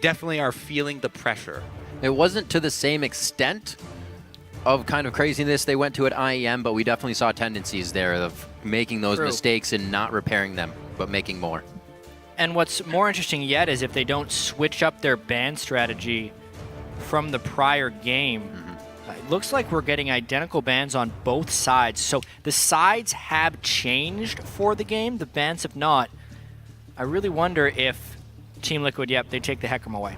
definitely are feeling the pressure. It wasn't to the same extent of kind of craziness they went to at IEM, but we definitely saw tendencies there of making those mistakes and not repairing them, but making more. And what's more interesting yet is if they don't switch up their ban strategy from the prior game. It looks like we're getting identical bans on both sides. So the sides have changed for the game. The bans have not. I really wonder if Team Liquid, yep, they take the Hecarim away.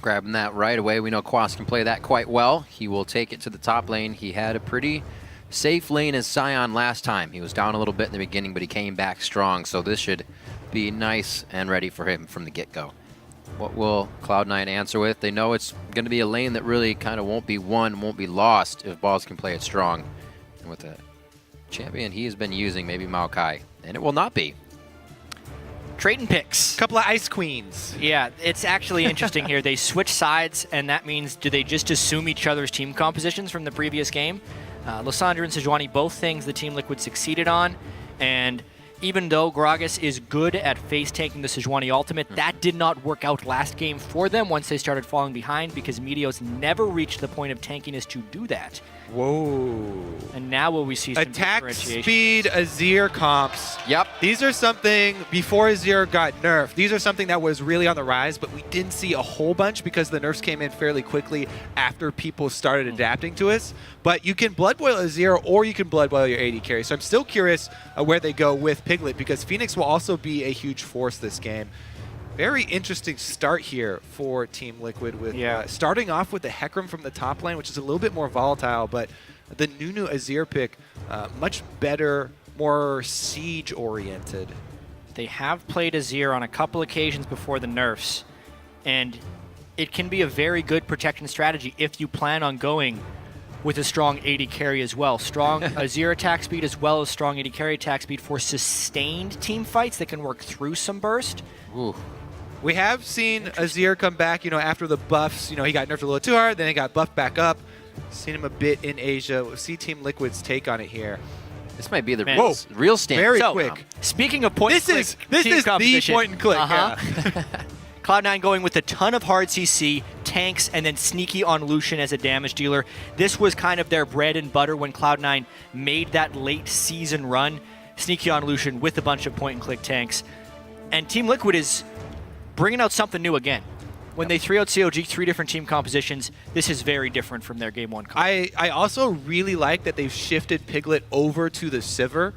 Grabbing that right away. We know Quas can play that quite well. He will take it to the top lane. He had a pretty safe lane as Sion last time. He was down a little bit in the beginning, but he came back strong. So this should be nice and ready for him from the get-go. What will Cloud9 answer with? They know it's going to be a lane that really kind of won't be won, won't be lost if Balls can play it strong. And with the champion he has been using, maybe Maokai, and it will not be. Trade and picks. Couple of Ice Queens. Yeah, it's actually interesting here. They switch sides, and that means do they just assume each other's team compositions from the previous game? Lissandra and Sejuani, both things the Team Liquid succeeded on, and even though Gragas is good at face-taking the Sejuani ultimate, that did not work out last game for them once they started falling behind because Meteos never reached the point of tankiness to do that. Whoa. And now will we see some attack differentiation. speed Azir comps. Yep. These are something, before Azir got nerfed, these are something that was really on the rise, but we didn't see a whole bunch because the nerfs came in fairly quickly after people started adapting to us. But you can Blood Boil Azir or you can Blood Boil your AD carry. So I'm still curious where they go with Piglet because Phoenix will also be a huge force this game. Very interesting start here for Team Liquid with starting off with the Hecarim from the top lane, which is a little bit more volatile, but the Nunu Azir pick, much better, more siege-oriented. They have played Azir on a couple occasions before the nerfs, and it can be a very good protection strategy if you plan on going with a strong AD carry as well. Strong Azir attack speed as well as strong AD carry attack speed for sustained team fights that can work through some burst. Ooh. We have seen Azir come back, after the buffs. He got nerfed a little too hard, then he got buffed back up. Seen him a bit in Asia. We'll see Team Liquid's take on it here. This might be the real stand. Very quick. Speaking of point and click, this team is the point and click. Yeah. Cloud9 going with a ton of hard CC, tanks, and then sneaky on Lucian as a damage dealer. This was kind of their bread and butter when Cloud9 made that late season run. Sneaky on Lucian with a bunch of point and click tanks. And Team Liquid is bringing out something new again. When they 3-0 COG, 3 different team compositions, this is very different from their Game 1 comp. I also really like that they've shifted Piglet over to the Sivir.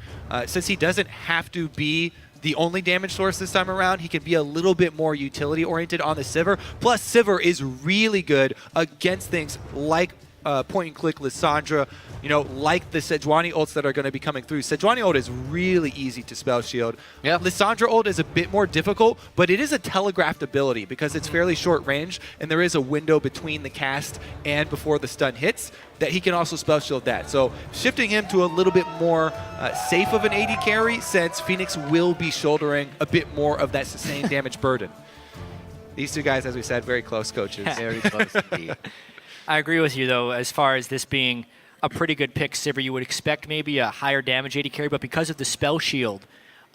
Since he doesn't have to be the only damage source this time around, he can be a little bit more utility-oriented on the Sivir. Plus, Sivir is really good against things like point-and-click Lissandra, like the Sejuani ults that are going to be coming through. Sejuani ult is really easy to spell shield. Yeah. Lissandra ult is a bit more difficult, but it is a telegraphed ability because it's fairly short range, and there is a window between the cast and before the stun hits that he can also spell shield that. So shifting him to a little bit more safe of an AD carry, since Phoenix will be shouldering a bit more of that sustained damage burden. These two guys, as we said, very close coaches. Very close indeed. I agree with you, though, as far as this being a pretty good pick, Sivir. You would expect maybe a higher damage AD carry, but because of the spell shield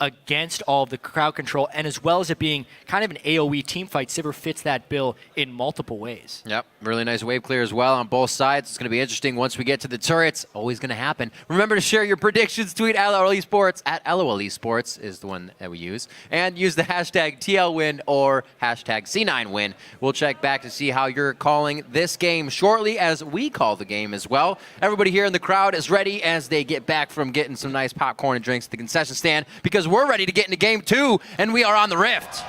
against all of the crowd control, and as well as it being kind of an AoE team fight, Sivir fits that bill in multiple ways. Yep, really nice wave clear as well on both sides. It's going to be interesting once we get to the turrets. Always going to happen. Remember to share your predictions. Tweet LOL Esports, at LOL Esports is the one that we use. And use the hashtag TLWin or hashtag C9Win. We'll check back to see how you're calling this game shortly as we call the game as well. Everybody here in the crowd is ready as they get back from getting some nice popcorn and drinks at the concession stand because we're ready to get into game 2, and we are on the Rift.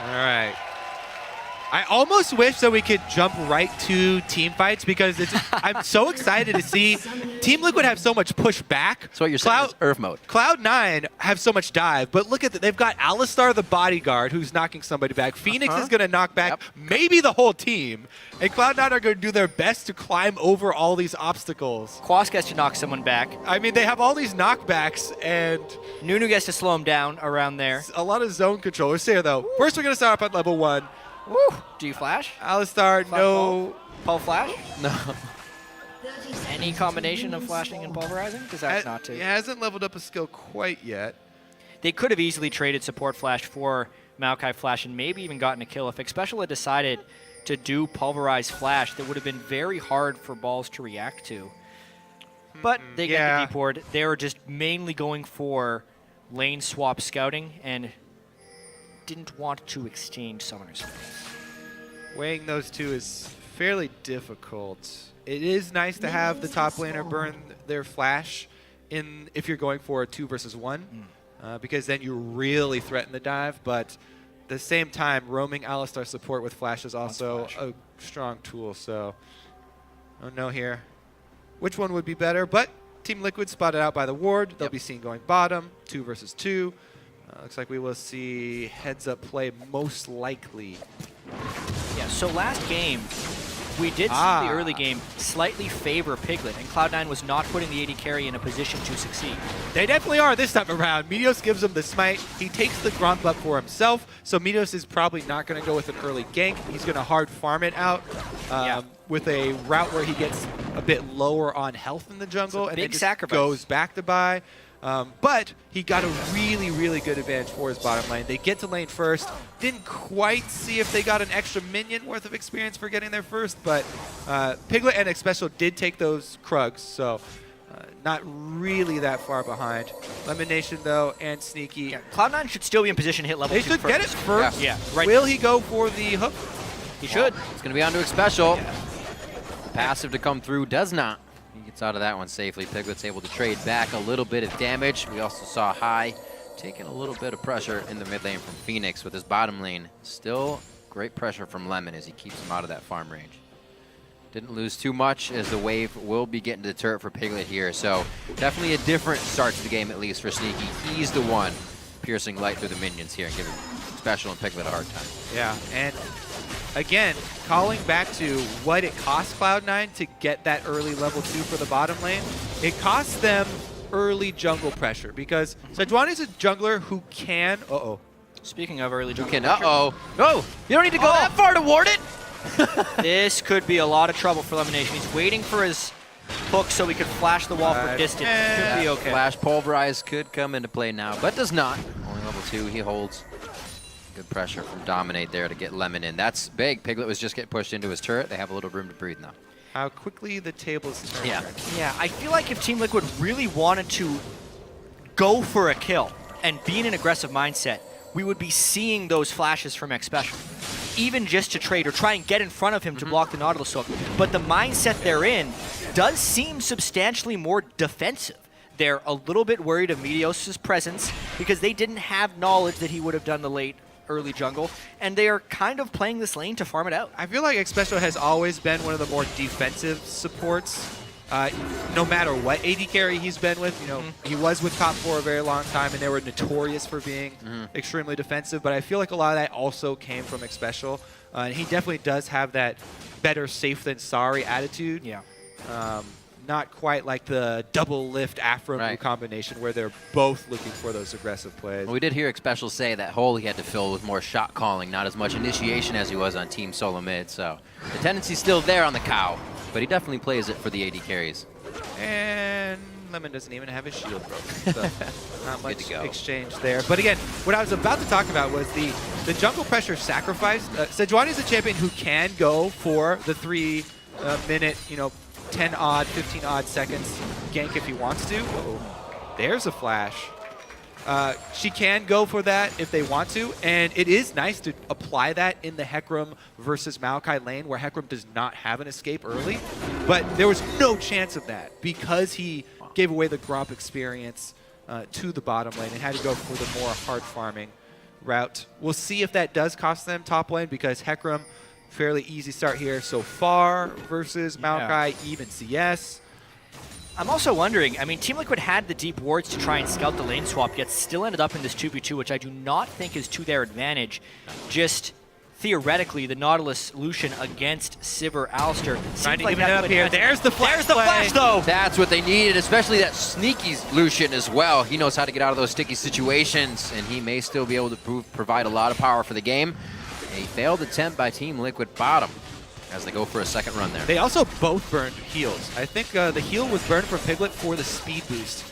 All right. I almost wish that we could jump right to team fights because I'm so excited to see Team Liquid have so much push back. So what you're saying is Earth mode. Cloud9 have so much dive, but look at that. They've got Alistar the bodyguard who's knocking somebody back. Phoenix is going to knock back maybe the whole team. And Cloud9 are going to do their best to climb over all these obstacles. Quas gets to knock someone back. I mean, they have all these knockbacks, and Nunu gets to slow him down around there. A lot of zone control. We'll see here, though. First, we're going to start off at level 1. Woo! Do you flash? Alistar, no. Paul flash? No. Any combination of flashing and pulverizing? Because that's not to. He hasn't leveled up a skill quite yet. They could have easily traded support flash for Maokai flash and maybe even gotten a kill. If Xpecial had decided to do Pulverize flash, that would have been very hard for Balls to react to. But they get the deep ward. They were just mainly going for lane swap scouting and didn't want to exchange summoners. Weighing those two is fairly difficult. It is nice to have the top laner burn their flash if you're going for a 2 versus 1, because then you really threaten the dive. But at the same time, roaming Alistar support with flash is also a strong tool. So, oh no here. Which one would be better? But Team Liquid spotted out by the ward. They'll be seen going bottom, 2 versus 2. Looks like we will see heads-up play most likely. Yeah, so last game, we did see the early game slightly favor Piglet, and Cloud9 was not putting the AD carry in a position to succeed. They definitely are this time around. Meteos gives him the smite. He takes the Gromp up for himself, so Meteos is probably not going to go with an early gank. He's going to hard farm it out with a route where he gets a bit lower on health in the jungle and then just goes back to buy. But he got a really, really good advantage for his bottom lane. They get to lane first. Didn't quite see if they got an extra minion worth of experience for getting there first, but Piglet and Xpecial did take those Krugs, so not really that far behind. Lemonation, though, and Sneaky. Yeah, Cloud9 should still be in position to hit level 2 They should get it first. Yeah, right. Will he go for the hook? He should. It's going to be onto Xpecial. Passive to come through does not. He gets out of that one safely. Piglet's able to trade back a little bit of damage. We also saw High taking a little bit of pressure in the mid lane from Phoenix with his bottom lane. Still great pressure from Lemon as he keeps him out of that farm range. Didn't lose too much as the wave will be getting to the turret for Piglet here. So definitely a different start to the game, at least for Sneaky. He's the one piercing light through the minions here and giving Xpecial and Piglet a hard time. Yeah, and again, calling back to what it cost Cloud9 to get that early level 2 for the bottom lane, it costs them early jungle pressure because Sejuani's a jungler who can... Speaking of early jungle No, you don't need to go that far to ward it. This could be a lot of trouble for Lemonation. He's waiting for his hook so he could flash the wall from distance. Could be okay. Flash Pulverize could come into play now, but does not. Only level 2, he holds. Good pressure from Dominate there to get Lemon in. That's big. Piglet was just getting pushed into his turret. They have a little room to breathe now. How quickly the tables turn. Yeah, I feel like if Team Liquid really wanted to go for a kill and be in an aggressive mindset, we would be seeing those flashes from Xpecial. Even just to trade or try and get in front of him to block the Nautilus hook. But the mindset they're in does seem substantially more defensive. They're a little bit worried of Meteos' presence because they didn't have knowledge that he would have done the early jungle, and they are kind of playing this lane to farm it out. I feel like Xpecial has always been one of the more defensive supports. No matter what AD carry he's been with, he was with top 4 a very long time, and they were notorious for being extremely defensive. But I feel like a lot of that also came from Xpecial, and he definitely does have that better safe than sorry attitude. Yeah. Not quite like the double lift Afro combination where they're both looking for those aggressive plays. Well, we did hear Xpecial say that hole he had to fill with more shot calling, not as much initiation as he was on Team Solo Mid. So the tendency's still there on the cow, but he definitely plays it for the AD carries. And Lemon doesn't even have his shield broken, so not much exchange there. But again, what I was about to talk about was the jungle pressure sacrifice. Sejuani's a champion who can go for the 3-minute, 10-odd, 15-odd seconds gank if he wants to. There's a flash. She can go for that if they want to, and it is nice to apply that in the Hecarim versus Maokai lane where Hecarim does not have an escape early, but there was no chance of that because he gave away the Gromp experience to the bottom lane and had to go for the more hard farming route. We'll see if that does cost them top lane because Hecarim, fairly easy start here so far versus Maokai, even CS. I'm also wondering, Team Liquid had the deep wards to try and scout the lane swap, yet still ended up in this 2v2, which I do not think is to their advantage. Just theoretically, the Nautilus Lucian against Sivir Alistar. Trying to even it up here. There's the flash. There's the flash, though. That's what they needed, especially that sneaky Lucian as well. He knows how to get out of those sticky situations, and he may still be able to provide a lot of power for the game. A failed attempt by Team Liquid bottom as they go for a second run there. They also both burned heals. I think the heal was burned for Piglet for the speed boost.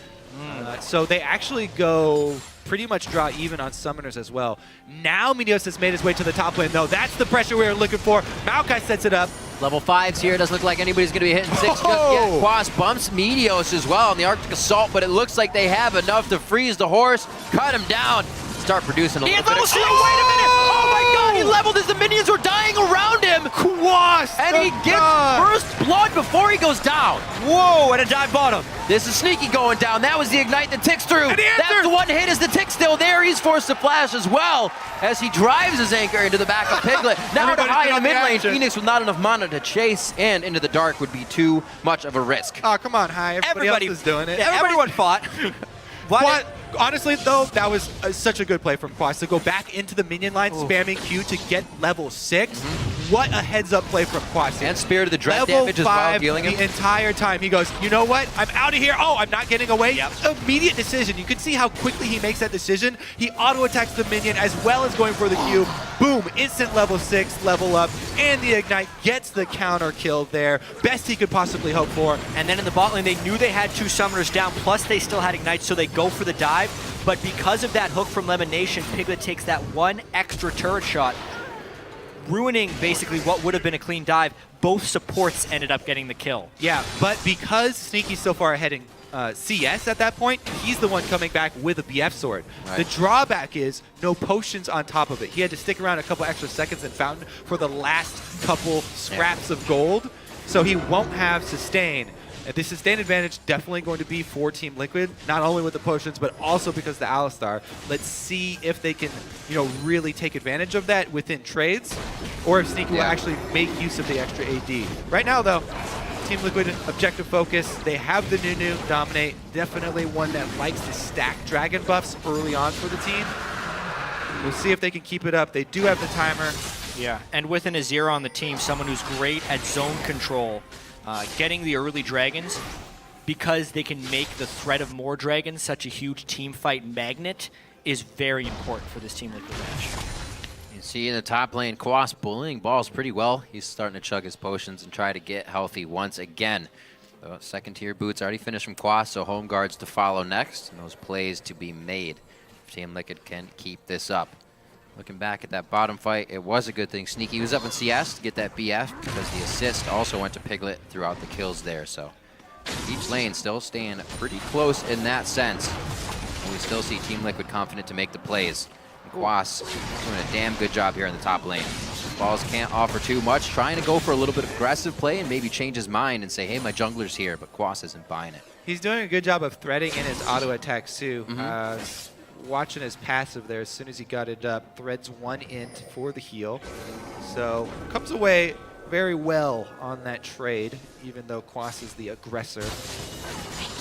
So they actually go pretty much draw even on summoners as well. Now Meteos has made his way to the top lane, though. That's the pressure we were looking for. Maokai sets it up. Level 5s here. Doesn't look like anybody's going to be hitting 6. Oh! Yeah, Quas bumps Meteos as well on the Arctic Assault, but it looks like they have enough to freeze the horse, cut him down, start producing a little bit of... Wait a minute! Oh my god, he leveled as the minions were dying around him! Quas! And he gets first blood before he goes down. Whoa, and a dive bottom. This is Sneaky going down. That was the Ignite that ticks through. And he That's answers. the one hit. Is the tick still there? He's forced to flash as well as he drives his anchor into the back of Piglet. Now to Everybody's high in been the on the mid lane. action. Phoenix with not enough mana to chase in into the dark would be too much of a risk. Oh, come on, Hi. Everybody else is doing it. Everyone fought. Quas, honestly, though, that was such a good play from Quas to go back into the minion line, spamming Q to get level 6. What a heads-up play from Quas here. And Spirit of the Dread Level damage as well, 5 healing him. the entire time. He goes, you know what? I'm out of here. Oh, I'm not getting away. Yep. Immediate decision. You can see how quickly he makes that decision. He auto-attacks the minion as well as going for the Q. Boom, instant level 6, level up, and the Ignite gets the counter kill there. Best he could possibly hope for. And then in the bot lane, they knew they had 2 summoners down, plus they still had Ignite, so they go for the dive. But because of that hook from Lemon Nation, Piglet takes that 1 extra turret shot, ruining basically what would have been a clean dive. Both supports ended up getting the kill. Yeah, but because Sneaky's so far ahead in CS at that point, he's the one coming back with a BF sword. Right. The drawback is no potions on top of it. He had to stick around a couple extra seconds in Fountain for the last couple scraps of gold, so he won't have sustain. The sustain advantage definitely going to be for Team Liquid, not only with the potions, but also because the Alistar. Let's see if they can, really take advantage of that within trades, or if Sneaky will actually make use of the extra AD. Right now, though, Team Liquid objective focus. They have the Nunu dominate. Definitely one that likes to stack dragon buffs early on for the team. We'll see if they can keep it up. They do have the timer. Yeah, and with an Azir on the team, someone who's great at zone control, getting the early dragons, because they can make the threat of more dragons such a huge team fight magnet, is very important for this Team Liquid match. You see in the top lane, Quas bullying balls pretty well. He's starting to chug his potions and try to get healthy once again. The second tier boots already finished from Quas, so home guards to follow next, and those plays to be made if Team Liquid can keep this up. Looking back at that bottom fight, it was a good thing Sneaky was up in CS to get that BF because the assist also went to Piglet throughout the kills there. So each lane still staying pretty close in that sense. And we still see Team Liquid confident to make the plays. And Quas doing a damn good job here in the top lane. Balls can't offer too much, trying to go for a little bit of aggressive play and maybe change his mind and say, hey, my jungler's here, but Quas isn't buying it. He's doing a good job of threading in his auto attacks too. Watching his passive there, as soon as he got it up, threads 1 int for the heal. So comes away very well on that trade, even though Quas is the aggressor.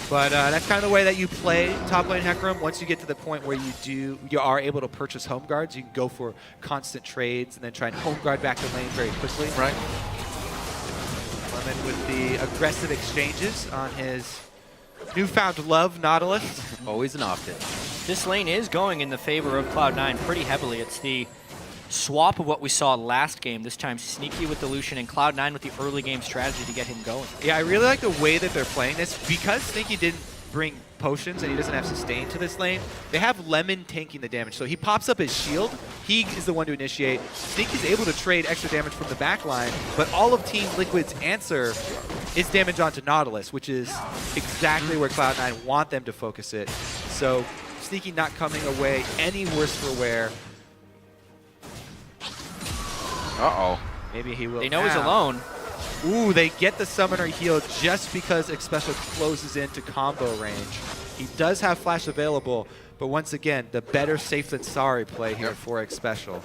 But that's kind of the way that you play top lane Hecarim. Once you get to the point where you are able to purchase home guards, you can go for constant trades and then try and home guard back the lane very quickly. Right. Lemon with the aggressive exchanges on his newfound love, Nautilus. Always and often. This lane is going in the favor of Cloud9 pretty heavily. It's the swap of what we saw last game. This time Sneaky with the Lucian and Cloud9 with the early game strategy to get him going. Yeah, I really like the way that they're playing this. Because Sneaky didn't bring potions and he doesn't have sustain to this lane, they have Lemon tanking the damage. So he pops up his shield. He is the one to initiate. Sneaky's able to trade extra damage from the back line, but all of Team Liquid's answer is damage onto Nautilus, which is exactly where Cloud9 want them to focus it. So Sneaky not coming away any worse for wear. Uh-oh. Maybe he will. They know he's alone. Ooh, they get the summoner healed just because Xpecial closes into combo range. He does have flash available, but once again, the better safe than sorry play here for Xpecial.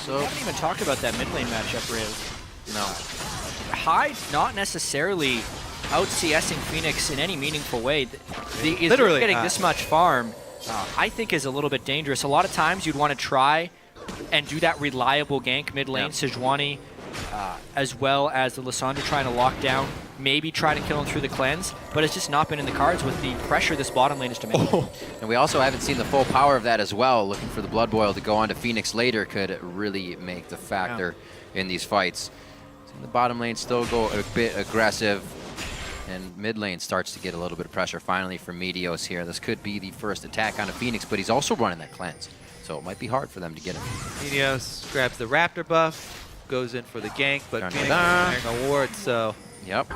So We haven't even talked about that mid lane matchup, Riz. no. Hyde not necessarily out CSing Phoenix in any meaningful way. Literally getting not. this much farm, I think is a little bit dangerous. A lot of times you'd want to try and do that reliable gank mid lane, Sejuani, as well as the Lissandra trying to lock down, maybe try to kill him through the cleanse, but it's just not been in the cards with the pressure this bottom lane is demanding. And we also haven't seen the full power of that as well. Looking for the Blood Boil to go on to Phoenix later could really make the factor in these fights. So the bottom lane still go a bit aggressive. And mid lane starts to get a little bit of pressure finally for Meteos here. This could be the first attack on a Phoenix, but he's also running that cleanse. So it might be hard for them to get him. Meteos grabs the Raptor buff, goes in for the gank, but Dun, Phoenix dun, is wearing a ward, so... Yep.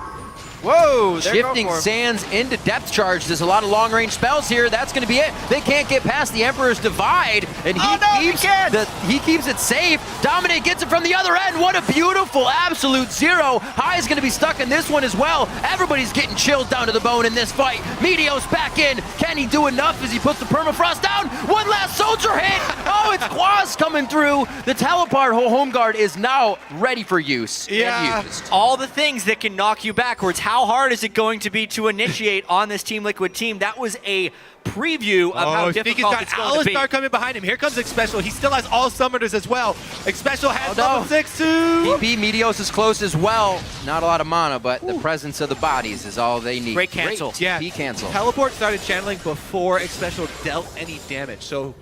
Whoa! Shifting Sands into depth charge. There's a lot of long-range spells here. That's going to be it. They can't get past the Emperor's Divide, and he keeps it safe. Dominate gets it from the other end. What a beautiful absolute zero. High is going to be stuck in this one as well. Everybody's getting chilled down to the bone in this fight. Meteos back in. Can he do enough as he puts the permafrost down? One last soldier hit. Oh, it's Quas coming through. The teleport home guard is now ready for use. Yeah. And used. All the things that can knock you backwards. How hard is it going to be to initiate on this Team Liquid team? That was a preview of how difficult it's going to be. Alistar coming behind him. Here comes Xpecial. He still has all summoners as well. Xpecial has level 6 too. TP Meteos is close as well. Not a lot of mana, but the presence of the bodies is all they need. Great cancel. Yeah. TP cancel. Teleport started channeling before Xpecial dealt any damage. So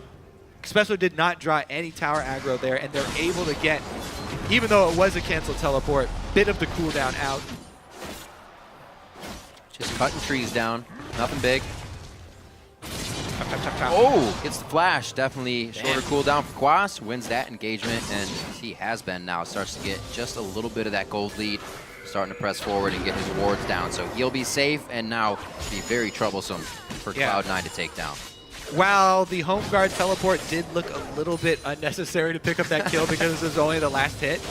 Xpecial did not draw any tower aggro there, and they're able to get, even though it was a canceled teleport, bit of the cooldown out. Just cutting trees down. Nothing big. Chop, chop, chop, chop. Oh, gets the flash. Definitely shorter cooldown for Quas. Wins that engagement, and he has been now. Starts to get just a little bit of that gold lead. Starting to press forward and get his wards down. So he'll be safe, and now be very troublesome for Cloud9 to take down. While the home guard teleport did look a little bit unnecessary to pick up that kill because it was only the last hit,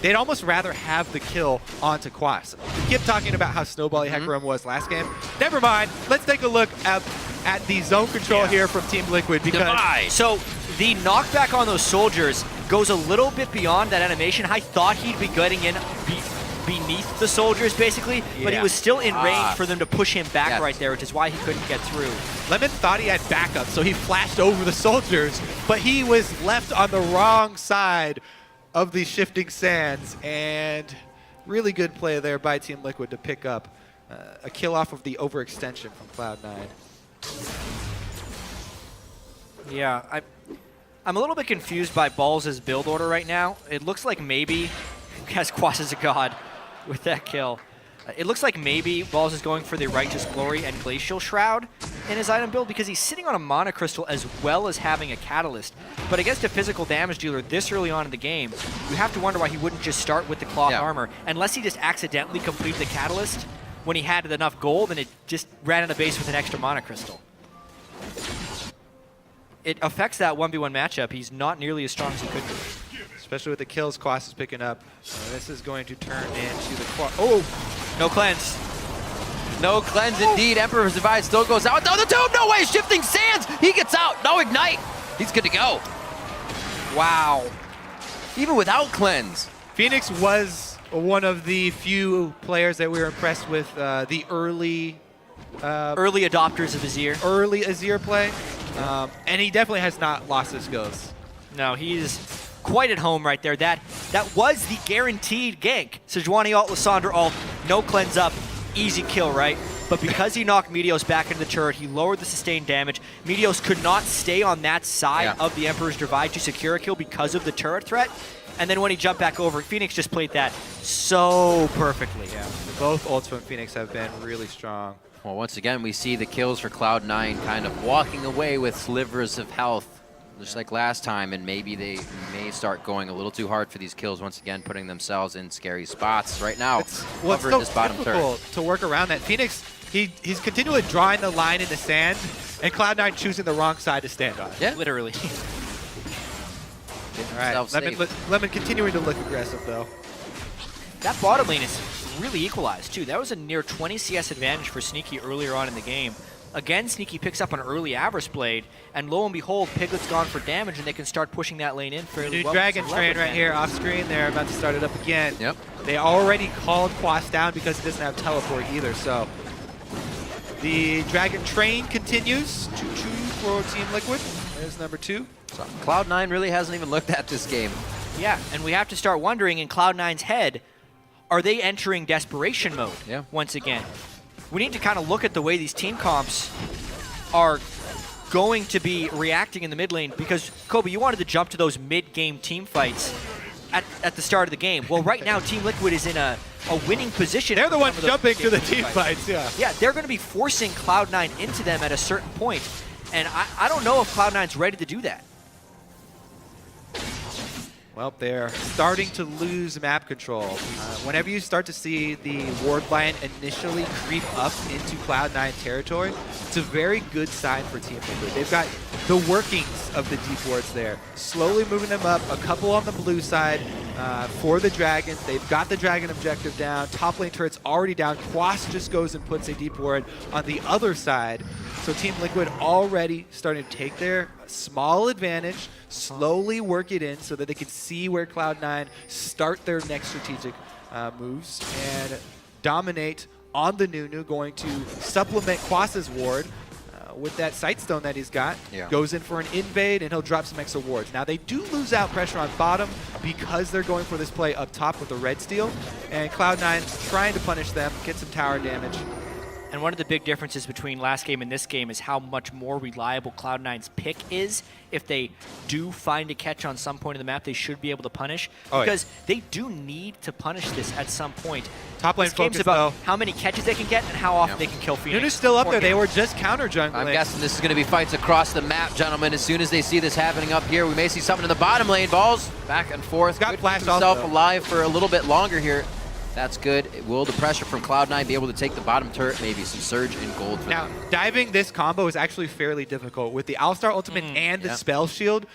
they'd almost rather have the kill onto Quas. We keep talking about how snowbally Hecarim was last game. Never mind. Let's take a look at the zone control here from Team Liquid. Because So the knockback on those soldiers goes a little bit beyond that animation. I thought he'd be getting in beneath the soldiers, basically, but he was still in range for them to push him back right there, which is why he couldn't get through. Lemon thought he had backup, so he flashed over the soldiers, but he was left on the wrong side of the shifting sands, and really good play there by Team Liquid to pick up a kill off of the overextension from Cloud9. Yeah, I'm a little bit confused by Balls' build order right now. It looks like maybe, as Quas is a god with that kill, it looks like maybe Balls is going for the Righteous Glory and Glacial Shroud in his item build because he's sitting on a Mana Crystal as well as having a Catalyst. But against a physical damage dealer this early on in the game, you have to wonder why he wouldn't just start with the Cloth Armor, unless he just accidentally completed the Catalyst when he had enough gold and it just ran out of base with an extra Mana Crystal. It affects that 1v1 matchup. He's not nearly as strong as he could be. Especially with the kills Quas is picking up. This is going to turn into the Quas. Oh! No cleanse. No cleanse indeed. Emperor's Divide still goes out. Oh, the tomb! No way! Shifting Sands! He gets out. No ignite. He's good to go. Wow. Even without cleanse. Phoenix was one of the few players that we were impressed with the early adopters of Azir. Early Azir play. And he definitely has not lost his skills. No, he's quite at home right there. That was the guaranteed gank. Sejuani ult, Lissandra ult, no cleanse up, easy kill, right? But because he knocked Meteos back into the turret, he lowered the sustained damage. Meteos could not stay on that side of the Emperor's Divide to secure a kill because of the turret threat. And then when he jumped back over, Phoenix just played that so perfectly. Yeah, both ults from Phoenix have been really strong. Well, once again, we see the kills for Cloud9 kind of walking away with slivers of health, just like last time, and maybe they may start going a little too hard for these kills once again, putting themselves in scary spots right now. It's Covered so this bottom difficult third. to work around that. Phoenix, he's continually drawing the line in the sand, and Cloud9 choosing the wrong side to stand on. Yeah, Literally. All right, Lemon continuing to look aggressive, though. That bottom lane is really equalized, too. That was a near 20 CS advantage for Sneaky earlier on in the game. Again, Sneaky picks up an early Avarice Blade, and lo and behold, Piglet's gone for damage, and they can start pushing that lane in fairly New well. Dragon Train right here off screen. They're about to start it up again. Yep. They already called Quas down because it doesn't have teleport either, so the Dragon Train continues. 2-2 for Team Liquid. There's number 2. So Cloud9 really hasn't even looked at this game. Yeah, and we have to start wondering in Cloud9's head, are they entering desperation mode once again? We need to kind of look at the way these team comps are going to be reacting in the mid lane, because, Kobe, you wanted to jump to those mid-game team fights at the start of the game. Well, right now, Team Liquid is in a a winning position. They're the in ones some of jumping to the games team fights, yeah. Yeah, they're going to be forcing Cloud9 into them at a certain point, and I don't know if Cloud9's ready to do that. Well, they're starting to lose map control. Whenever you start to see the ward line initially creep up into Cloud9 territory, it's a very good sign for Team Liquid. They've got the workings of the deep wards there, slowly moving them up, a couple on the blue side for the Dragons. They've got the Dragon objective down. Top lane turret's already down. Quas just goes and puts a deep ward on the other side. So Team Liquid already starting to take their small advantage, slowly work it in so that they can see where Cloud9 start their next strategic moves and dominate on the Nunu, going to supplement Quas's ward with that Sightstone that he's got. Yeah. Goes in for an invade, and he'll drop some extra wards. Now, they do lose out pressure on bottom because they're going for this play up top with the red steel, and Cloud9 trying to punish them, get some tower damage. And one of the big differences between last game and this game is how much more reliable Cloud9's pick is. If they do find a catch on some point of the map, they should be able to punish. Because they do need to punish this at some point. Top lane this game's focus, about though. how many catches they can get and how often they can kill Phoenix. Nunu's still up there. They Game. were just counter jungling. I'm guessing this is going to be fights across the map, gentlemen. As soon as they see this happening up here, we may see something in the bottom lane. Balls back and forth. Got Could keep flashed himself also. alive for a little bit longer here. That's good. Will the pressure from Cloud9 be able to take the bottom turret? Maybe some surge in gold for Now, them. diving this combo is actually fairly difficult. With the All-Star Ultimate and the Spell Shield,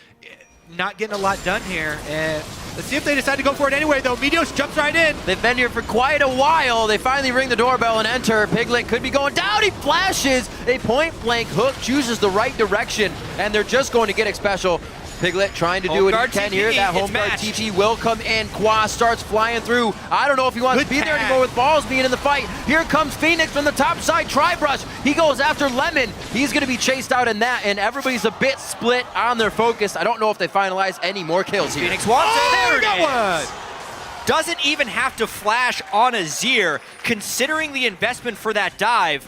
not getting a lot done here. And let's see if they decide to go for it anyway, though. Meteos jumps right in. They've been here for quite a while. They finally ring the doorbell and enter. Piglet could be going down. He flashes. A point-blank hook chooses the right direction, and they're just going to get it special. Piglet trying to do what he can here. That home guard TP will come in. Quas starts flying through. I don't know if he wants to be there anymore with Balls being in the fight. Here comes Phoenix from the top side. Tri-brush. He goes after Lemon. He's going to be chased out in that, and everybody's a bit split on their focus. I don't know if they finalize any more kills here. Phoenix wants it. There got it is. Doesn't even have to flash on Azir, considering the investment for that dive.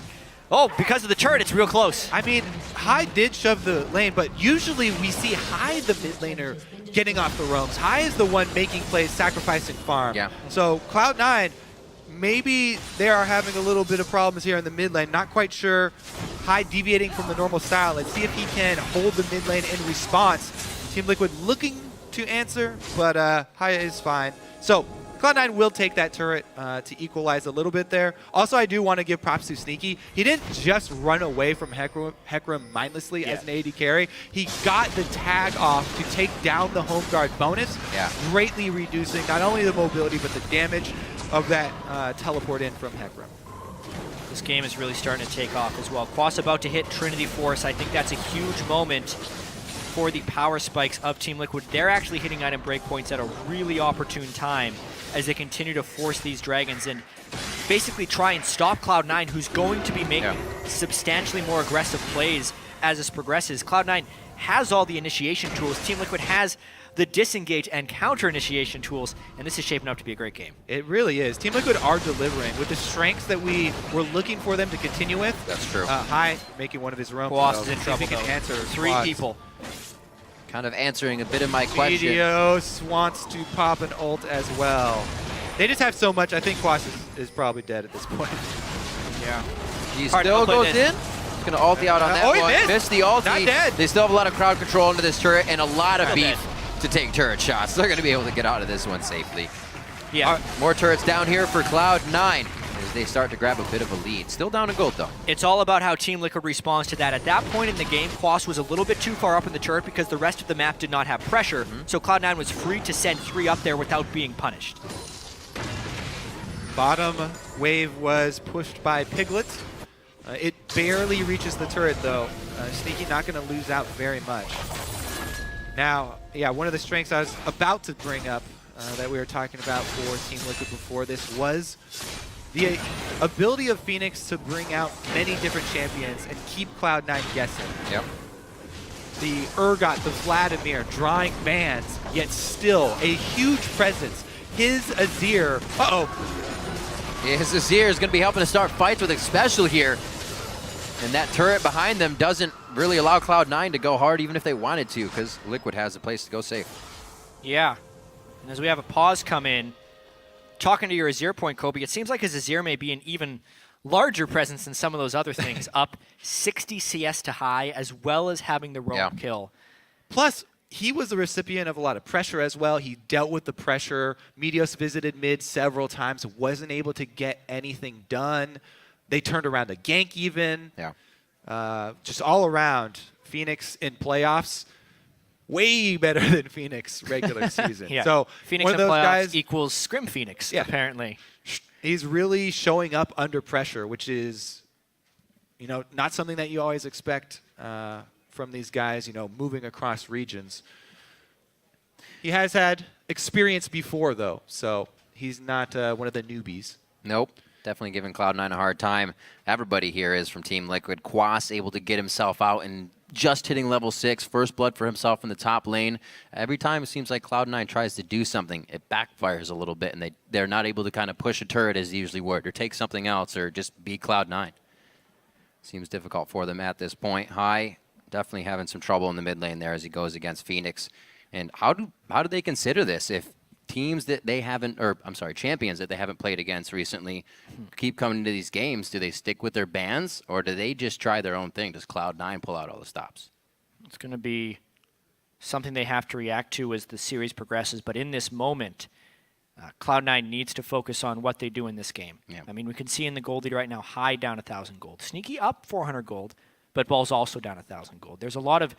Oh, because of the turret, it's real close. I mean, Hai did shove the lane, but usually we see Hai, the mid laner, getting off the roams. Hai is the one making plays, sacrificing farm. Yeah. So Cloud9, maybe they are having a little bit of problems here in the mid lane. Not quite sure. Hai deviating from the normal style. Let's see if he can hold the mid lane in response. Team Liquid looking to answer, but Hai is fine. So Cloud9 will take that turret to equalize a little bit there. Also, I do want to give props to Sneaky. He didn't just run away from Hecarim mindlessly as an AD carry. He got the tag off to take down the home guard bonus, greatly reducing not only the mobility but the damage of that teleport in from Hecarim. This game is really starting to take off as well. Quas about to hit Trinity Force. I think that's a huge moment for the power spikes of Team Liquid. They're actually hitting item breakpoints at a really opportune time as they continue to force these dragons and basically try and stop Cloud9, who's going to be making substantially more aggressive plays as this progresses. Cloud9 has all the initiation tools. Team Liquid has the disengage and counter initiation tools, and this is shaping up to be a great game. It really is. Team Liquid are delivering with the strengths that we were looking for them to continue with. That's true. Hai making one of his roams. Quas is in trouble, He can though. answer Three Quas. people. Kind of answering a bit of my question. Meteos wants to pop an ult as well. They just have so much. I think Quas is probably dead at this point. Yeah. He Hard still to goes play in. He's going to ulti out on that oh, he one. missed. the ulti. Not dead. They still have a lot of crowd control into this turret and a lot of Not beef dead. to take turret shots. They're going to be able to get out of this one safely. Yeah. More turrets down here for Cloud9 as they start to grab a bit of a lead. Still down in gold, though. It's all about how Team Liquid responds to that. At that point in the game, Quas was a little bit too far up in the turret because the rest of the map did not have pressure, so Cloud9 was free to send 3 up there without being punished. Bottom wave was pushed by Piglet. It barely reaches the turret, though. Sneaky not going to lose out very much. Now, yeah, one of the strengths I was about to bring up that we were talking about for Team Liquid before this was the ability of Phoenix to bring out many different champions and keep Cloud9 guessing. Yep. The Urgot, the Vladimir, drawing bans, yet still a huge presence. His Azir, His Azir is going to be helping to start fights with Special here. And that turret behind them doesn't really allow Cloud9 to go hard even if they wanted to, because Liquid has a place to go safe. Yeah. And as we have a pause come in, talking to your Azir point, Kobe, it seems like his Azir may be an even larger presence than some of those other things. Up 60 CS to high, as well as having the roam kill. Plus, he was the recipient of a lot of pressure as well. He dealt with the pressure. Meteos visited mid several times, wasn't able to get anything done. They turned around a gank even. Yeah. Just all around, Phoenix in playoffs, way better than Phoenix regular season. So Phoenix one in of those playoffs guys equals Scrim Phoenix, apparently. He's really showing up under pressure, which is, not something that you always expect from these guys, moving across regions. He has had experience before, though, so he's not one of the newbies. Nope. Definitely giving Cloud9 a hard time. Everybody here is from Team Liquid. Quas able to get himself out and just hitting level 6. First blood for himself in the top lane. Every time it seems like Cloud9 tries to do something, it backfires a little bit, and they're not able to kind of push a turret as they usually would, or take something else, or just beat Cloud9. Seems difficult for them at this point. High definitely having some trouble in the mid lane there as he goes against Phoenix. And how do they consider this if teams that they haven't, or I'm sorry, champions that they haven't played against recently keep coming into these games? Do they stick with their bans, or do they just try their own thing? Does Cloud9 pull out all the stops? It's going to be something they have to react to as the series progresses. But in this moment, Cloud9 needs to focus on what they do in this game. Yeah. I mean, we can see in the gold lead right now, High down 1,000 gold. Sneaky up 400 gold, but Ball's also down 1,000 gold. There's a lot of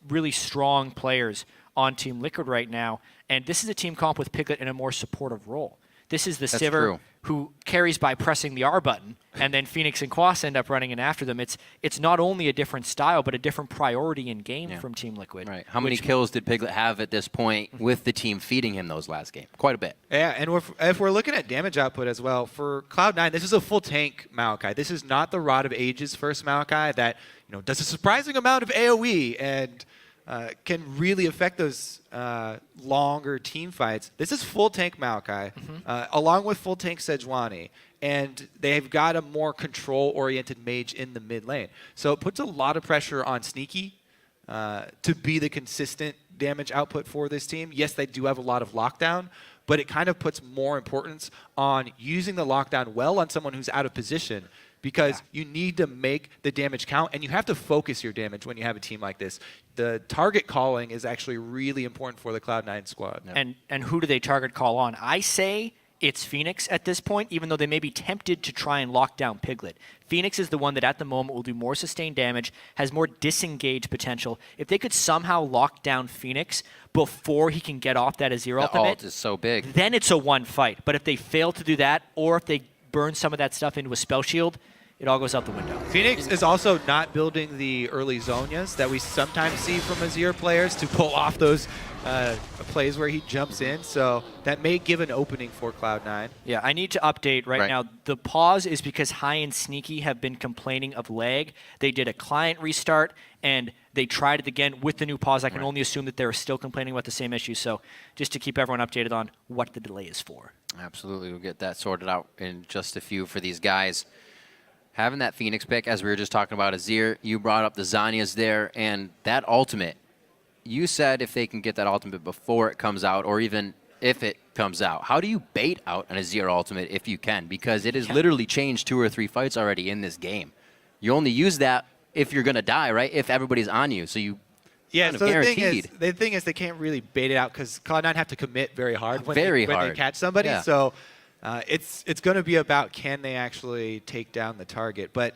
really strong players on Team Liquid right now, and this is a team comp with Piglet in a more supportive role. This is the Sivir who carries by pressing the R button, and then Phoenix and Quas end up running in after them. It's not only a different style, but a different priority in game from Team Liquid. Right. How many kills did Piglet have at this point with the team feeding him those last game? Quite a bit. Yeah, and if we're looking at damage output as well, for Cloud9, this is a full tank Maokai. This is not the Rod of Ages first Maokai that does a surprising amount of AoE and can really affect those longer team fights. This is full tank Maokai, along with full tank Sejuani, and they've got a more control-oriented mage in the mid lane. So it puts a lot of pressure on Sneaky to be the consistent damage output for this team. Yes, they do have a lot of lockdown, but it kind of puts more importance on using the lockdown well on someone who's out of position, because you need to make the damage count, and you have to focus your damage when you have a team like this. The target calling is actually really important for the Cloud9 squad. And who do they target call on? I say it's Phoenix at this point, even though they may be tempted to try and lock down Piglet. Phoenix is the one that at the moment will do more sustained damage, has more disengage potential. If they could somehow lock down Phoenix before he can get off that Azir ultimate, the ult is so big. Then it's a one fight. But if they fail to do that, or if they burn some of that stuff into a spell shield, it all goes out the window. Phoenix is also not building the early Zonias that we sometimes see from Azir players to pull off those plays where he jumps in, so that may give an opening for Cloud9. Yeah, I need to update right now. The pause is because High and Sneaky have been complaining of lag. They did a client restart, and they tried it again with the new pause. I can only assume that they're still complaining about the same issue, so just to keep everyone updated on what the delay is for. Absolutely, we'll get that sorted out in just a few for these guys. Having that Phoenix pick, as we were just talking about Azir, you brought up the Zhonya's there, and that ultimate, you said if they can get that ultimate before it comes out, or even if it comes out, how do you bait out an Azir ultimate if you can? Because it has literally changed 2 or 3 fights already in this game. You only use that if you're going to die, right? If everybody's on you, so you kind of so guaranteed. the thing is they can't really bait it out because Cloud9 have to commit very hard when they catch somebody. Yeah. So it's going to be about can they actually take down the target. But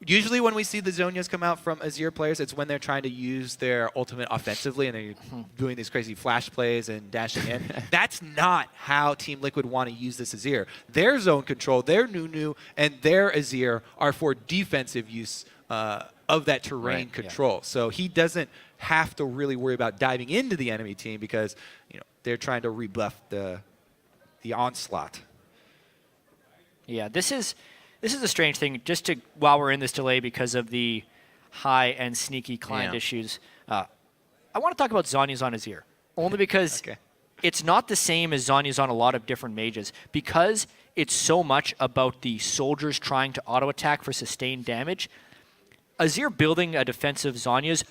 usually when we see the Zhonya's come out from Azir players, it's when they're trying to use their ultimate offensively and they're doing these crazy flash plays and dashing in. That's not how Team Liquid want to use this Azir. Their zone control, their Nunu, and their Azir are for defensive use of that terrain control. So he doesn't have to really worry about diving into the enemy team because they're trying to rebuff the onslaught. Yeah, this is a strange thing. Just to while we're in this delay because of the High and Sneaky client issues, I want to talk about Zhonya's on Azir only because it's not the same as Zhonya's on a lot of different mages because it's so much about the soldiers trying to auto attack for sustained damage. Azir building a defensive Zhonya's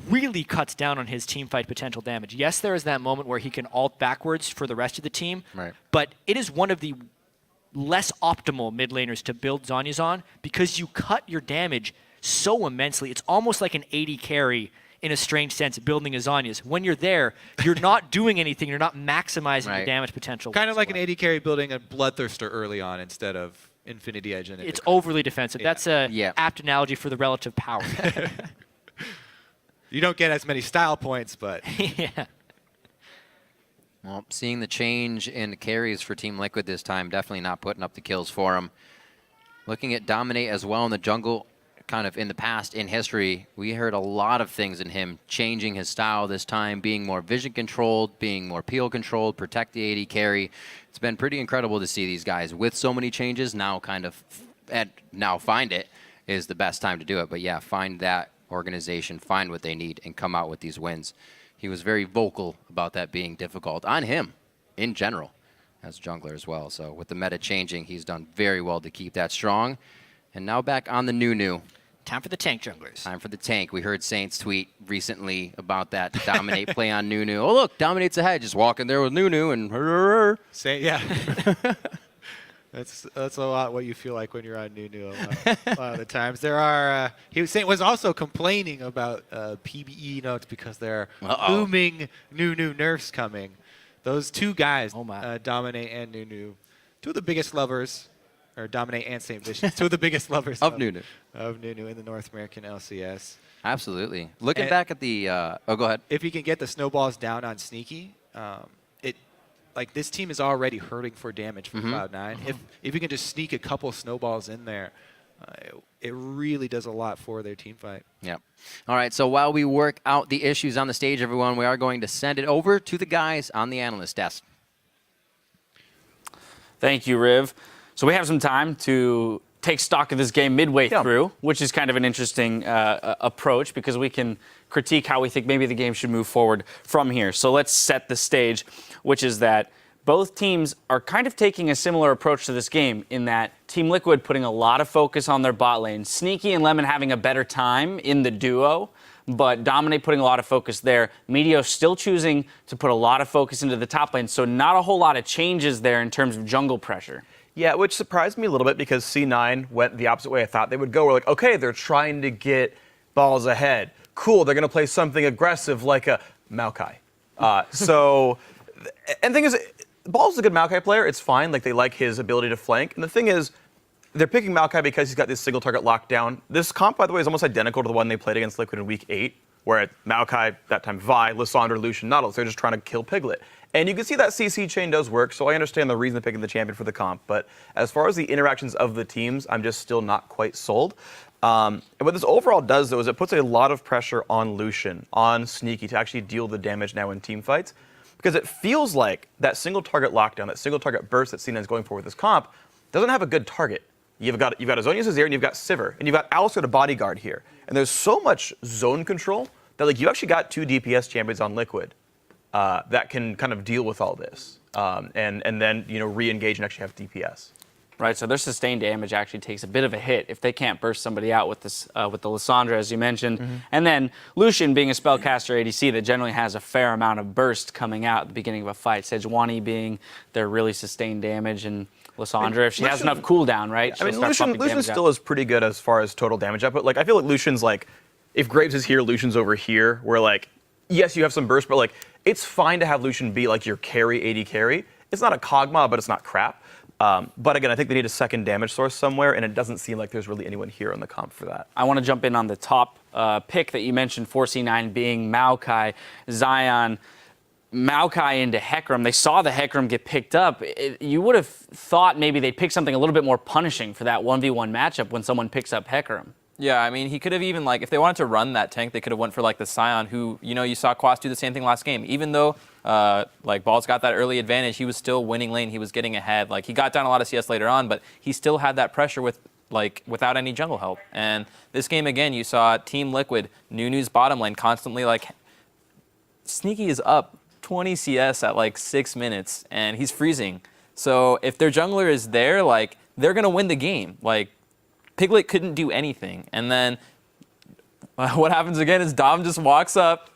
really cuts down on his team fight potential damage. Yes, there is that moment where he can ult backwards for the rest of the team, Right. but it is one of the less optimal mid laners to build Zhonya's on because you cut your damage so immensely. It's almost like an 80 carry in a strange sense, building a Zhonya's. When you're there, you're not doing anything. You're not maximizing your damage potential. Kind of like an AD carry building a Bloodthirster early on instead of Infinity Edge. It's overly defensive. That's a apt analogy for the relative power. You don't get as many style points, but... Yeah. Well, seeing the change in carries for Team Liquid this time, definitely not putting up the kills for him. Looking at Dominate as well in the jungle, kind of in the past, in history, we heard a lot of things in him changing his style this time, being more vision controlled, being more peel controlled, protect the AD carry. It's been pretty incredible to see these guys with so many changes now now find it is the best time to do it. But yeah, find that organization, find what they need, and come out with these wins. He was very vocal about that being difficult on him in general as jungler as well. So with the meta changing, he's done very well to keep that strong. And now back on the Nunu. Time for the tank junglers. Time for the tank. We heard Saints tweet recently about that Dominate play on Nunu. Oh, look, Dominate's ahead. Just walking there with Nunu and... Yeah. That's a lot what you feel like when you're on Nunu a lot of the times. There are Saint was also complaining about PBE notes because there are looming Nunu nerfs coming. Those two guys, Dominate and Nunu, two of the biggest lovers, or Dominate and Saint Vicious, two of the biggest lovers of Nunu in the North American LCS. Absolutely. Looking back at the go ahead. If you can get the snowballs down on Sneaky, like this team is already hurting for damage from Cloud9. If you can just sneak a couple snowballs in there, it really does a lot for their team fight. Yep. All right, so while we work out the issues on the stage, everyone, we are going to send it over to the guys on the analyst desk. Thank you, Riv. So we have some time to take stock of this game midway through, which is kind of an interesting approach because we can critique how we think maybe the game should move forward from here. So let's set the stage, which is that both teams are kind of taking a similar approach to this game in that Team Liquid putting a lot of focus on their bot lane. Sneaky and Lemon having a better time in the duo, but Dominate putting a lot of focus there. Meteor still choosing to put a lot of focus into the top lane, so not a whole lot of changes there in terms of jungle pressure. Yeah, which surprised me a little bit because C9 went the opposite way I thought they would go. We're like, okay, they're trying to get balls ahead. Cool, they're going to play something aggressive like a Maokai. And the thing is, Ball's a good Maokai player. It's fine. Like, they like his ability to flank. And the thing is, they're picking Maokai because he's got this single target lockdown. This comp, by the way, is almost identical to the one they played against Liquid in Week 8, where Maokai, that time Vi, Lissandra, Lucian, Nautilus, they're just trying to kill Piglet. And you can see that CC chain does work, so I understand the reason they're picking the champion for the comp. But as far as the interactions of the teams, I'm just still not quite sold. And what this overall does, though, is it puts a lot of pressure on Lucian, on Sneaky, to actually deal the damage now in team fights. Because it feels like that single target lockdown, that single target burst that C9 is going for with this comp, doesn't have a good target. You've got Azonius is here, and you've got Sivir, and you've got Alice with a bodyguard here. And there's so much zone control that, like, you actually got two DPS champions on Liquid that can kind of deal with all this, and then re-engage and actually have DPS. Right, so their sustained damage actually takes a bit of a hit if they can't burst somebody out with this with the Lissandra, as you mentioned. And then Lucian being a spellcaster ADC that generally has a fair amount of burst coming out at the beginning of a fight. Sejuani being their really sustained damage, and Lissandra, if she has enough cooldown, right? I mean, Lucian still is pretty good as far as total damage output. Like, I feel like Lucian's like, if Graves is here, Lucian's over here. Where like, yes, you have some burst, but like, it's fine to have Lucian be like your carry, AD carry. It's not a Kog'Maw, but it's not crap. But again, I think they need a second damage source somewhere, and it doesn't seem like there's really anyone here on the comp for that. I want to jump in on the top pick that you mentioned, 4C9 being Maokai, Zion, Maokai into Hecarim. They saw the Hecarim get picked up. You would have thought maybe they'd pick something a little bit more punishing for that 1v1 matchup when someone picks up Hecarim. Yeah, I mean, he could have even, like, if they wanted to run that tank, they could have went for, like, the Scion, who, you saw Quas do the same thing last game. Even though, like, Ball's got that early advantage, he was still winning lane. He was getting ahead. Like, he got down a lot of CS later on, but he still had that pressure without any jungle help. And this game, again, you saw Team Liquid, Nunu's bottom lane, constantly, like, Sneaky is up 20 CS at, like, 6 minutes, and he's freezing. So if their jungler is there, like, they're going to win the game. Like, Piglet couldn't do anything. And then what happens again is Dom just walks up,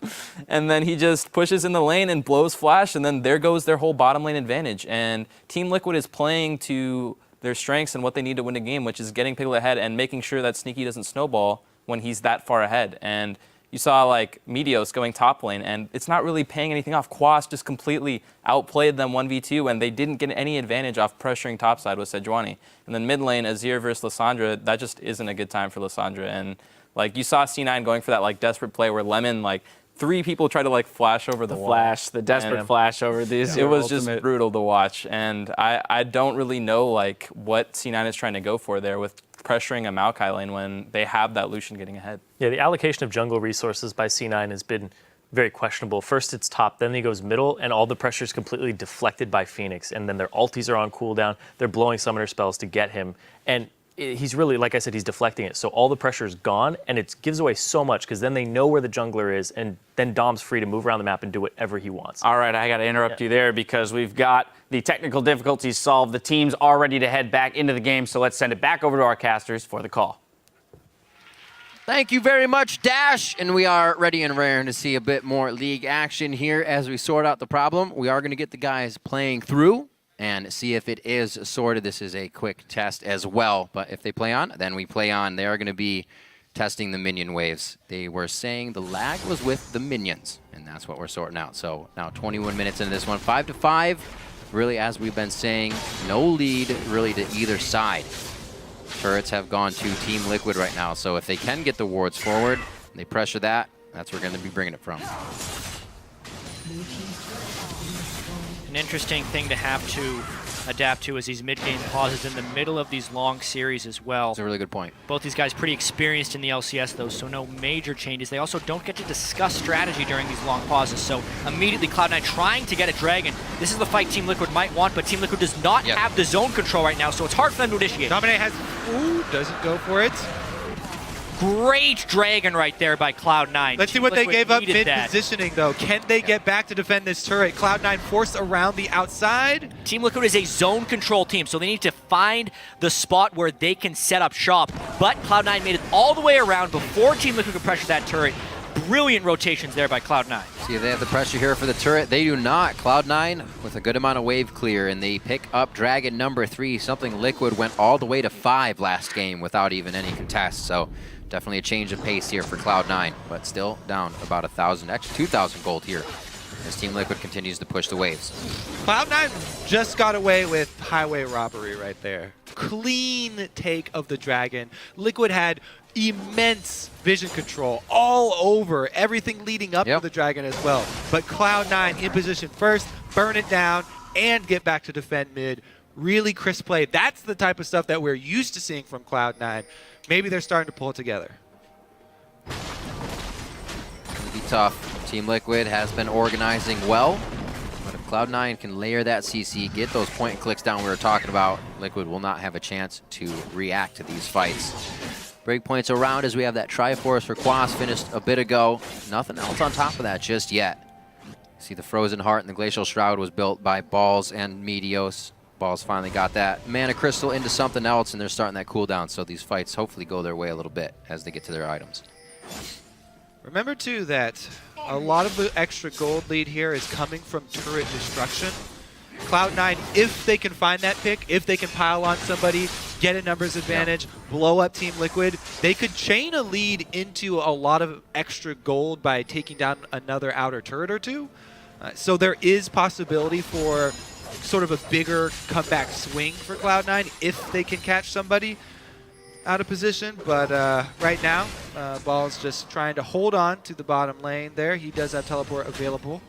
and then he just pushes in the lane and blows Flash, and then there goes their whole bottom lane advantage. And Team Liquid is playing to their strengths and what they need to win a game, which is getting people ahead and making sure that Sneaky doesn't snowball when he's that far ahead. And you saw like Meteos going top lane, and it's not really paying anything off. Quas just completely outplayed them 1v2, and they didn't get any advantage off pressuring topside with Sejuani. And then mid lane, Azir versus Lissandra, that just isn't a good time for Lissandra. And like you saw C9 going for that like desperate play where Lemon, like 3 people tried to like flash over the wall. Flash, the desperate flash over these. It was just brutal to watch, and I don't really know like what C9 is trying to go for there with pressuring a Maokai lane when they have that Lucian getting ahead. Yeah, the allocation of jungle resources by C9 has been very questionable. First it's top, then he goes middle, and all the pressure is completely deflected by Phoenix, and then their ultis are on cooldown. They're blowing summoner spells to get him, and he's really, like I said, he's deflecting it. So all the pressure is gone, and it gives away so much because then they know where the jungler is, and then Dom's free to move around the map and do whatever he wants. All right, I got to interrupt you there because we've got the technical difficulties solved. The team's all ready to head back into the game, so let's send it back over to our casters for the call. Thank you very much, Dash. And we are ready and raring to see a bit more league action here as we sort out the problem. We are going to get the guys playing through and see if it is sorted. This is a quick test as well, but if they play on, then we play on. They are going to be testing the minion waves. They were saying the lag was with the minions, and that's what we're sorting out. So now 21 minutes into this one, 5-5. Really, as we've been saying, no lead really to either side. Turrets have gone to Team Liquid right now, so if they can get the wards forward, and they pressure that, that's where we're going to be bringing it from. An interesting thing to have to adapt to is these mid-game pauses in the middle of these long series as well. That's a really good point. Both these guys pretty experienced in the LCS though, so no major changes. They also don't get to discuss strategy during these long pauses, so immediately Cloud9 trying to get a dragon. This is the fight Team Liquid might want, but Team Liquid does not have the zone control right now, so it's hard for them to initiate. Dominate has, doesn't go for it. Great dragon right there by Cloud9. Let's see what they gave up mid-positioning, though. Can they get back to defend this turret? Cloud9 forced around the outside. Team Liquid is a zone control team, so they need to find the spot where they can set up shop. But Cloud9 made it all the way around before Team Liquid could pressure that turret. Brilliant rotations there by Cloud9. See, they have the pressure here for the turret. They do not. Cloud9 with a good amount of wave clear, and they pick up Dragon number 3, something Liquid went all the way to 5 last game without even any contest. So definitely a change of pace here for Cloud9, but still down about 1,000, actually 2,000 gold here as Team Liquid continues to push the waves. Cloud9 just got away with highway robbery right there. Clean take of the dragon. Liquid had immense vision control all over everything leading up to the dragon as well. But Cloud9 in position first, burn it down, and get back to defend mid. Really crisp play. That's the type of stuff that we're used to seeing from Cloud9. Maybe they're starting to pull it together. It'll be tough. Team Liquid has been organizing well, but if Cloud9 can layer that CC, get those point and clicks down we were talking about, Liquid will not have a chance to react to these fights. Breakpoints around as we have that Triforce for Quas finished a bit ago. Nothing else on top of that just yet. See, the Frozen Heart and the Glacial Shroud was built by Balls and Meteos. Balls finally got that Mana Crystal into something else, and they're starting that cooldown, so these fights hopefully go their way a little bit as they get to their items. Remember, too, that a lot of the extra gold lead here is coming from turret destruction. Cloud9, if they can find that pick, if they can pile on somebody, get a numbers advantage, blow up Team Liquid, they could chain a lead into a lot of extra gold by taking down another outer turret or two. So there is possibility for sort of a bigger comeback swing for Cloud9 if they can catch somebody out of position. But right now, Ball's just trying to hold on to the bottom lane there. He does have teleport available.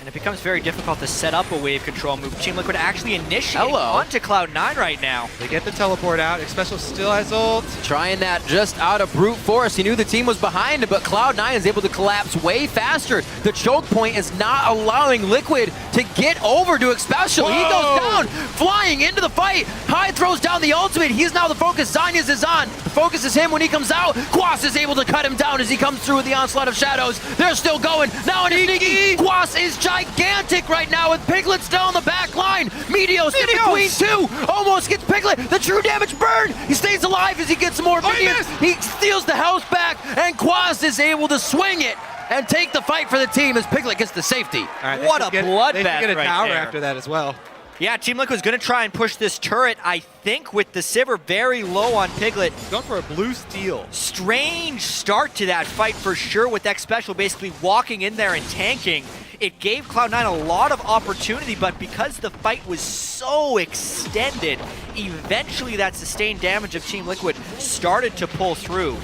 And it becomes very difficult to set up a wave control move. Team Liquid actually initiating onto Cloud9 right now. They get the teleport out. Xpecial still has ult. Trying that just out of brute force. He knew the team was behind him, but Cloud9 is able to collapse way faster. The choke point is not allowing Liquid to get over to Xpecial. He goes down, flying into the fight. Hyde throws down the ultimate. He's now the focus. Zanyas is on. The focus is him when he comes out. Quas is able to cut him down as he comes through with the onslaught of shadows. They're still going. Now in Sneaky. Quas is gigantic right now with Piglet still on the back line. Meteos in between two. Almost gets Piglet. The true damage burn. He stays alive as he gets some more minions. He steals the house back, and Quas is able to swing it and take the fight for the team as Piglet gets the safety. All right, What a They bloodbath should get a right tower there. after that as well. Yeah, Team Liquid's going to try and push this turret, I think, with the Sivir very low on Piglet. Going for a blue steal. Strange start to that fight for sure, with X Special basically walking in there and tanking. It gave Cloud9 a lot of opportunity, but because the fight was so extended, eventually that sustained damage of Team Liquid started to pull through.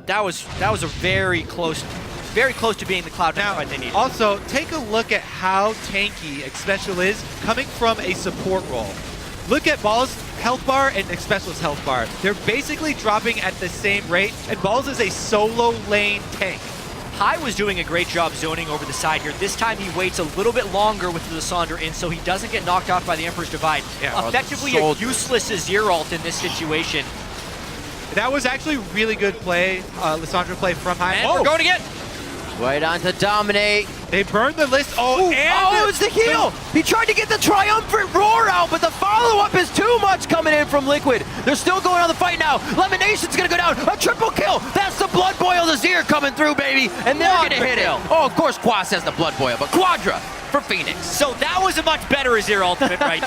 That was a very close to being the Cloud9 Now, fight they needed. also, take a look at how tanky Xpecial is coming from a support role. Look at Ball's health bar and Xpecial's health bar. They're basically dropping at the same rate, and Balls is a solo lane tank. High was doing a great job zoning over the side here. This time he waits a little bit longer with the Lissandra in so he doesn't get knocked off by the Emperor's Divide. Yeah, Effectively a useless Azir ult in this situation. That was actually really good play, Lissandra play from High. And we're going again. Right on to dominate. They burned the list. Oh, Oh, it was the heal! He tried to get the triumphant roar out, but the follow-up is too much coming in from Liquid. They're still going on the fight now. Lemonation's gonna go down. A triple kill. That's the blood boil Azir coming through, baby. And they're gonna hit it. Oh, of course Quas has the blood boil, but Quadra for Phoenix. So that was a much better Azir ultimate, right?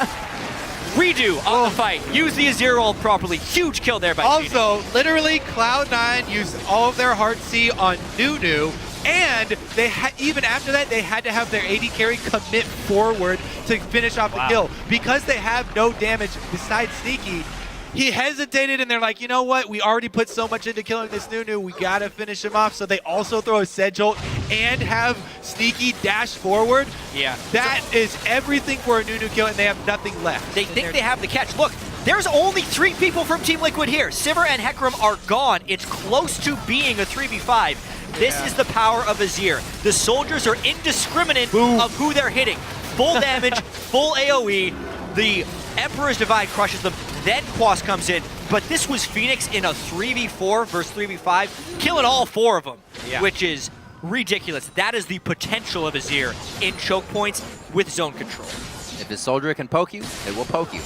Redo on the fight. Use the Azir ult properly. Huge kill there by Phoenix. Also, literally, Cloud9 used all of their Heart C on Nunu, and they even after that, they had to have their AD carry commit forward to finish off the kill. Because they have no damage besides Sneaky, he hesitated, and they're like, you know what? We already put so much into killing this Nunu. We got to finish him off. So they also throw a Sedge ult and have Sneaky dash forward. Yeah. That is everything for a Nunu kill, and they have nothing left. They think they have the catch. Look, there's only 3 people from Team Liquid here. Sivir and Hecarim are gone. It's close to being a 3v5. This is the power of Azir. The soldiers are indiscriminate of who they're hitting. Full damage, full AoE. The Emperor's Divide crushes them. Then Quas comes in. But this was Phoenix in a 3v4 versus 3v5, killing all 4 of them, which is ridiculous. That is the potential of Azir in choke points with zone control. If a soldier can poke you, it will poke you.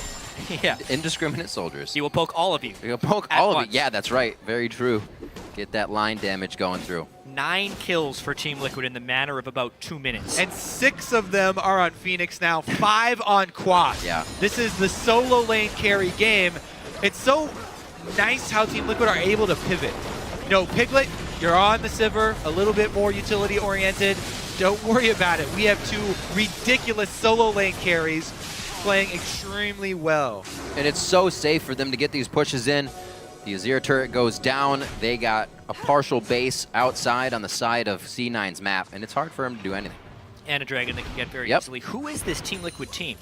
Yeah. Indiscriminate soldiers. He will poke all of you. He'll poke at all of once. it. Yeah, that's right. Very true. Get that line damage going through. 9 kills for Team Liquid in the matter of about 2 minutes. And 6 of them are on Phoenix now, 5 on Quas. Yeah. This is the solo lane carry game. It's so nice how Team Liquid are able to pivot. You know, Piglet, you're on the Sivir, a little bit more utility oriented. Don't worry about it. We have 2 ridiculous solo lane carries playing extremely well. And it's so safe for them to get these pushes in. The Azir turret goes down. They got a partial base outside on the side of C9's map, and it's hard for him to do anything. And a dragon they can get very Yep. easily. Who is this Team Liquid team?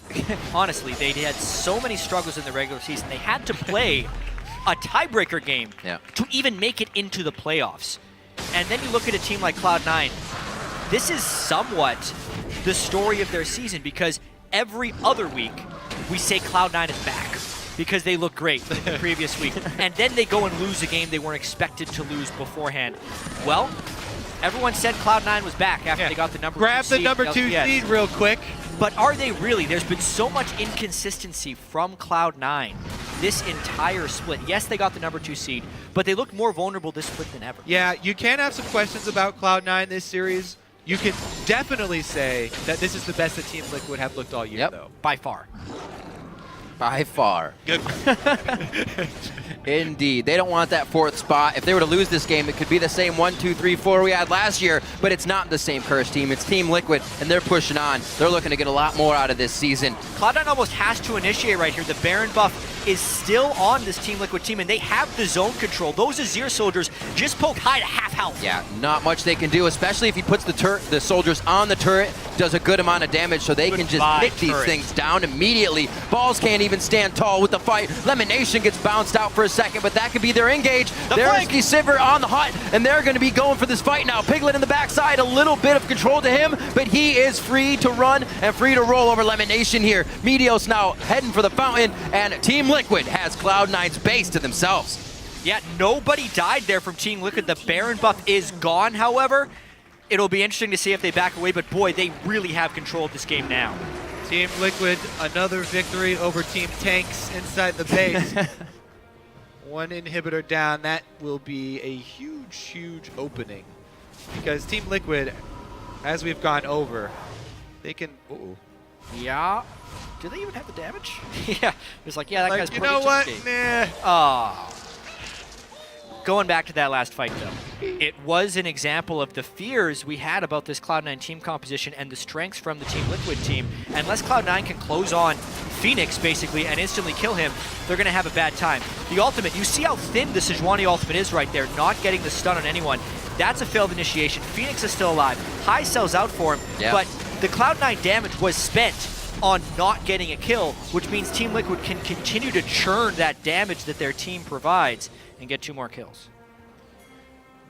Honestly, they had so many struggles in the regular season. They had to play a tiebreaker game to even make it into the playoffs. And then you look at a team like Cloud9. This is somewhat the story of their season because every other week we say Cloud9 is back because they look great the previous week. And then they go and lose a game they weren't expected to lose beforehand. Well, everyone said Cloud9 was back after they got the number 2 Grab seed. the number 2 LCS. seed real quick. But are they really? There's been so much inconsistency from Cloud9 this entire split. Yes, they got the number 2 seed, but they looked more vulnerable this split than ever. Yeah, you can have some questions about Cloud9 this series. You can definitely say that this is the best that Team Liquid have looked all year, though. By far. By far. Good. Indeed. They don't want that 4th spot. If they were to lose this game, it could be the same 1, 2, 3, 4 we had last year, but it's not the same Curse team. It's Team Liquid, and they're pushing on. They're looking to get a lot more out of this season. Cloud9 almost has to initiate right here. The Baron buff is still on this Team Liquid team, and they have the zone control. Those Azir soldiers just poked High to half health. Yeah, not much they can do, especially if he puts the soldiers on the turret, does a good amount of damage, so they can just Goodbye, pick these turret. things down immediately. Balls can't even stand tall with the fight. Lemonation gets bounced out for a second, but that could be their engage. There's flank. Sivir on the hut, and they're going to be going for this fight now. Piglet in the backside, a little bit of control to him, but he is free to run and free to roll over Lemonation here. Meteos now heading for the fountain, and Team Liquid has Cloud9's base to themselves. Yeah, nobody died there from Team Liquid. The Baron buff is gone, however. It'll be interesting to see if they back away, but boy, they really have control of this game now. Team Liquid, another victory over Team Tanks inside the base. One inhibitor down. That will be a huge, huge opening. Because Team Liquid, as we've gone over, they can... Uh-oh. Yeah. Do they even have the damage? Yeah. It's like, yeah, that guy's Like, you pretty know what? tough. Nah. Oh. Going back to that last fight, though, it was an example of the fears we had about this Cloud9 team composition and the strengths from the Team Liquid team. Unless Cloud9 can close on Phoenix, basically, and instantly kill him, they're going to have a bad time. The ultimate, you see how thin the Sejuani ultimate is right there, not getting the stun on anyone. That's a failed initiation. Phoenix is still alive. High sells out for him, Yeah. but the Cloud9 damage was spent on not getting a kill, which means Team Liquid can continue to churn that damage that their team provides and get 2 more kills.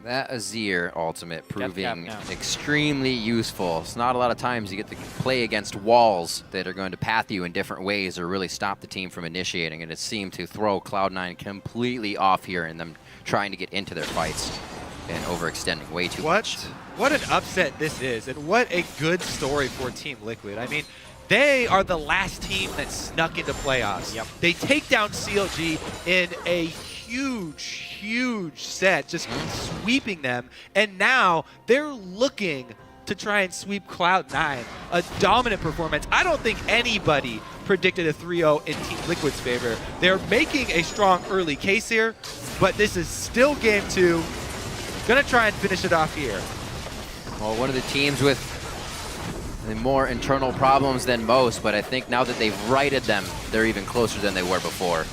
That Azir ultimate proving now. extremely useful. It's not a lot of times you get to play against walls that are going to path you in different ways or really stop the team from initiating, and it seemed to throw Cloud9 completely off here and them trying to get into their fights and overextending way too much. What an upset this is, and what a good story for Team Liquid. I mean, they are the last team that snuck into playoffs. Yep. They take down CLG in a huge set, just sweeping them, and now they're looking to try and sweep Cloud9. A dominant performance. I don't think anybody predicted a 3-0 in Team Liquid's favor. They're making a strong early case here, but this is still game 2. Gonna try and finish it off here. Well, one of the teams with the more internal problems than most, but I think now that they've righted them, they're even closer than they were before.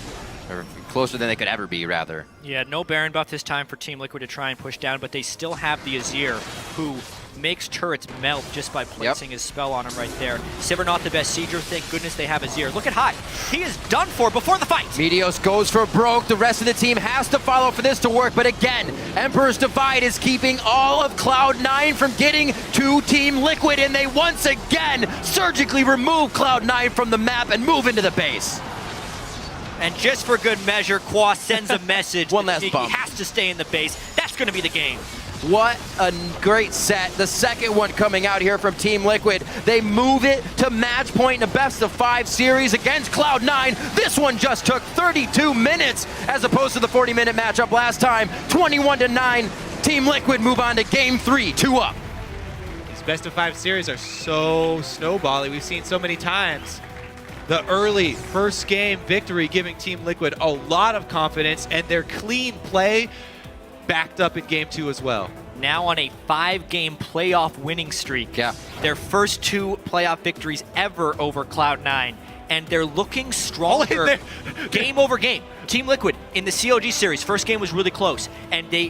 Or closer than they could ever be, rather. Yeah, no Baron buff this time for Team Liquid to try and push down, but they still have the Azir, who makes turrets melt just by placing his spell on him right there. Sivir not the best sieger. Thank goodness they have Azir. Look at High. He is done for before the fight. Meteos goes for broke. The rest of the team has to follow for this to work, but again, Emperor's Divide is keeping all of Cloud9 from getting to Team Liquid, and they once again surgically remove Cloud9 from the map and move into the base. And just for good measure, Quas sends a message. One last He bump. has to stay in the base. That's going to be the game. What a great set. The second one coming out here from Team Liquid. They move it to match point in a best-of-5 series against Cloud9. This one just took 32 minutes as opposed to the 40-minute matchup last time. 21-9. Team Liquid move on to Game 3, 2 up. These best-of-5 series are so snowbally. We've seen so many times. The early first game victory giving Team Liquid a lot of confidence, and their clean play backed up in Game 2 as well. Now on a 5-game playoff winning streak. Yeah. Their first 2 playoff victories ever over Cloud9. And they're looking stronger game over game. Team Liquid in the COG series, first game was really close. And they